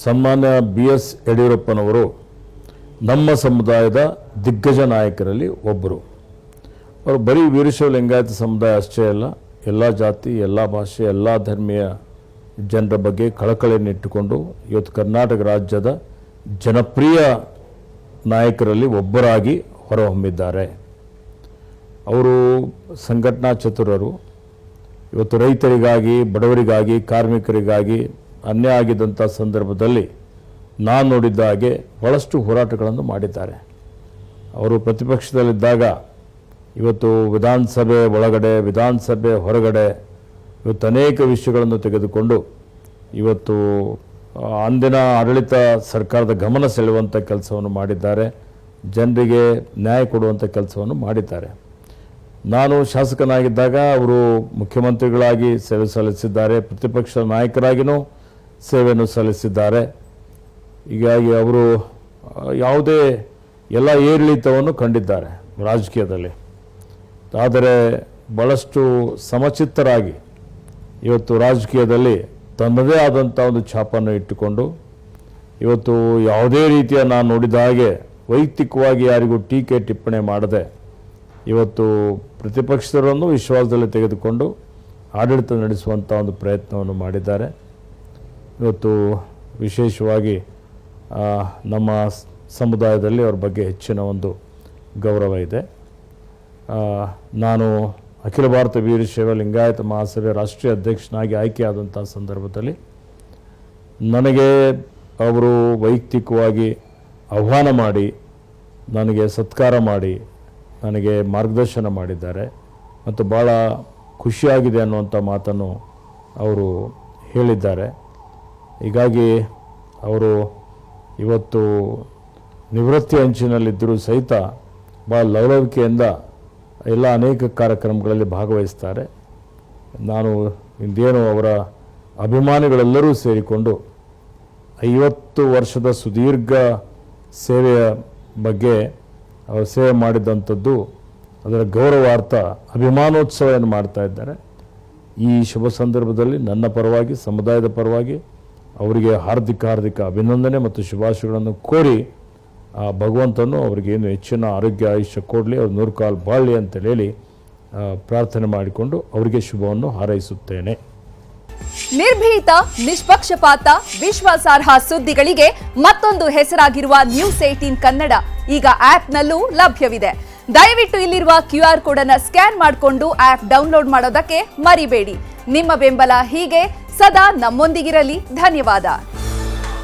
ಸನ್ಮಾನ್ಯ BS ಯಡಿಯೂರಪ್ಪನವರು ನಮ್ಮ ಸಮುದಾಯದ ದಿಗ್ಗಜ ನಾಯಕರಲ್ಲಿ ಒಬ್ಬರು. ಅವರು ಬರೀ ವೀರಶೈವ ಲಿಂಗಾಯತ ಸಮುದಾಯ ಅಷ್ಟೇ ಅಲ್ಲ, ಎಲ್ಲ ಜಾತಿ, ಎಲ್ಲ ಭಾಷೆ, ಎಲ್ಲ ಧರ್ಮೀಯ ಜನರ ಬಗ್ಗೆ ಕಳಕಳಿಯನ್ನಿಟ್ಟುಕೊಂಡು ಇವತ್ತು ಕರ್ನಾಟಕ ರಾಜ್ಯದ ಜನಪ್ರಿಯ ನಾಯಕರಲ್ಲಿ ಒಬ್ಬರಾಗಿ ಹೊರಹೊಮ್ಮಿದ್ದಾರೆ. ಅವರು ಸಂಘಟನಾ ಚತುರರು. ಇವತ್ತು ರೈತರಿಗಾಗಿ, ಬಡವರಿಗಾಗಿ, ಕಾರ್ಮಿಕರಿಗಾಗಿ ಅನ್ಯಾಯ ಆಗಿದ್ದಂಥ ಸಂದರ್ಭದಲ್ಲಿ ನಾನು ನೋಡಿದ್ದ ಹಾಗೆ ಬಹಳಷ್ಟು ಹೋರಾಟಗಳನ್ನು ಮಾಡಿದ್ದಾರೆ. ಅವರು ಪ್ರತಿಪಕ್ಷದಲ್ಲಿದ್ದಾಗ ಇವತ್ತು ವಿಧಾನಸಭೆ ಒಳಗಡೆ, ವಿಧಾನಸಭೆ ಹೊರಗಡೆ ಇವತ್ತು ಅನೇಕ ವಿಷಯಗಳನ್ನು ತೆಗೆದುಕೊಂಡು ಇವತ್ತು ಅಂದಿನ ಆಡಳಿತ ಸರ್ಕಾರದ ಗಮನ ಸೆಳೆಯುವಂಥ ಕೆಲಸವನ್ನು ಮಾಡಿದ್ದಾರೆ. ಜನರಿಗೆ ನ್ಯಾಯ ಕೊಡುವಂಥ ಕೆಲಸವನ್ನು ಮಾಡಿದ್ದಾರೆ. ನಾನು ಶಾಸಕನಾಗಿದ್ದಾಗ ಅವರು ಮುಖ್ಯಮಂತ್ರಿಗಳಾಗಿ ಸೇವೆ ಸಲ್ಲಿಸಿದ್ದಾರೆ, ಪ್ರತಿಪಕ್ಷ ನಾಯಕರಾಗಿಯೂ ಸೇವೆಯನ್ನು ಸಲ್ಲಿಸಿದ್ದಾರೆ. ಹೀಗಾಗಿ ಅವರು ಯಾವುದೇ ಎಲ್ಲ ಏರಿಳಿತವನ್ನು ಕಂಡಿದ್ದಾರೆ ರಾಜಕೀಯದಲ್ಲಿ. ಆದರೆ ಭಾಳಷ್ಟು ಸಮಚಿತ್ತರಾಗಿ ಇವತ್ತು ರಾಜಕೀಯದಲ್ಲಿ ತನ್ನದೇ ಆದಂಥ ಒಂದು ಛಾಪನ್ನು ಇಟ್ಟುಕೊಂಡು ಇವತ್ತು ಯಾವುದೇ ರೀತಿಯ ನಾನು ನೋಡಿದ ಹಾಗೆ ವೈಯಕ್ತಿಕವಾಗಿ ಯಾರಿಗೂ ಟೀಕೆ ಟಿಪ್ಪಣಿ ಮಾಡದೆ ಇವತ್ತು ಪ್ರತಿಪಕ್ಷದವರನ್ನು ವಿಶ್ವಾಸದಲ್ಲಿ ತೆಗೆದುಕೊಂಡು ಆಡಳಿತ ನಡೆಸುವಂಥ ಒಂದು ಪ್ರಯತ್ನವನ್ನು ಮಾಡಿದ್ದಾರೆ. ಇವತ್ತು ವಿಶೇಷವಾಗಿ ನಮ್ಮ ಸಮುದಾಯದಲ್ಲಿ ಅವ್ರ ಬಗ್ಗೆ ಹೆಚ್ಚಿನ ಒಂದು ಗೌರವ ಇದೆ. ನಾನು ಅಖಿಲ ಭಾರತ ವೀರಶೈವ ಲಿಂಗಾಯತ ಮಹಾಸಭೆ ರಾಷ್ಟ್ರೀಯ ಅಧ್ಯಕ್ಷನಾಗಿ ಆಯ್ಕೆಯಾದಂಥ ಸಂದರ್ಭದಲ್ಲಿ ನನಗೆ ಅವರು ವೈಯಕ್ತಿಕವಾಗಿ ಆಹ್ವಾನ ಮಾಡಿ, ನನಗೆ ಸತ್ಕಾರ ಮಾಡಿ, ನನಗೆ ಮಾರ್ಗದರ್ಶನ ಮಾಡಿದ್ದಾರೆ ಮತ್ತು ಭಾಳ ಖುಷಿಯಾಗಿದೆ ಅನ್ನುವಂಥ ಮಾತನ್ನು ಅವರು ಹೇಳಿದ್ದಾರೆ. ಹೀಗಾಗಿ ಅವರು ಇವತ್ತು ನಿವೃತ್ತಿ ಅಂಚಿನಲ್ಲಿದ್ದರೂ ಸಹಿತ ಭಾಳ ಲವಲವಿಕೆಯಿಂದ ಎಲ್ಲ ಅನೇಕ ಕಾರ್ಯಕ್ರಮಗಳಲ್ಲಿ ಭಾಗವಹಿಸ್ತಾರೆ. ನಾನು ಇಂದೇನು ಅವರ ಅಭಿಮಾನಿಗಳೆಲ್ಲರೂ ಸೇರಿಕೊಂಡು 50 ವರ್ಷದ ಸುದೀರ್ಘ ಸೇವೆಯ ಬಗ್ಗೆ ಅವರು ಸೇವೆ ಮಾಡಿದಂಥದ್ದು, ಅದರ ಗೌರವಾರ್ಥ ಅಭಿಮಾನೋತ್ಸವವನ್ನು ಮಾಡ್ತಾ ಇದ್ದಾರೆ. ಈ ಶುಭ ಸಂದರ್ಭದಲ್ಲಿ ನನ್ನ ಪರವಾಗಿ, ಸಮುದಾಯದ ಪರವಾಗಿ ಅವರಿಗೆ ಹಾರ್ದಿಕ ಅಭಿನಂದನೆ ಮತ್ತು ಶುಭಾಶಯಗಳನ್ನು ಕೋರಿ ಆ ಭಗವಂತನು ಅವರಿಗೇನು ಹೆಚ್ಚಿನ ಆರೋಗ್ಯ ಆಯುಷ್ಯ ಕೊಡಲಿ, ಅವ್ರು 100 ಕಾಲ ಬಾಳಲಿ ಅಂತ ಹೇಳಿ ಪ್ರಾರ್ಥನೆ ಮಾಡಿಕೊಂಡು ಅವರಿಗೆ ಶುಭವನ್ನು ಹಾರೈಸುತ್ತೇನೆ. ನಿರ್ಭೀತ, ನಿಷ್ಪಕ್ಷಪಾತ, ವಿಶ್ವಾಸಾರ್ಹ ಸುದ್ದಿಗಳಿಗೆ ಮತ್ತೊಂದು ಹೆಸರಾಗಿರುವ News18 ಕನ್ನಡ ಈಗ ಆಪ್ನಲ್ಲೂ ಲಭ್ಯವಿದೆ. ದಯವಿಟ್ಟು ಇಲ್ಲಿರುವ QR ಕೋಡ್ ಅನ್ನು ಸ್ಕ್ಯಾನ್ ಮಾಡಿಕೊಂಡು ಆಪ್ ಡೌನ್ಲೋಡ್ ಮಾಡೋದಕ್ಕೆ ಮರಿಬೇಡಿ. ನಿಮ್ಮ ಬೆಂಬಲ ಹೀಗೆ ಸದಾ ನಮ್ಮೊಂದಿಗಿರಲಿ. ಧನ್ಯವಾದ.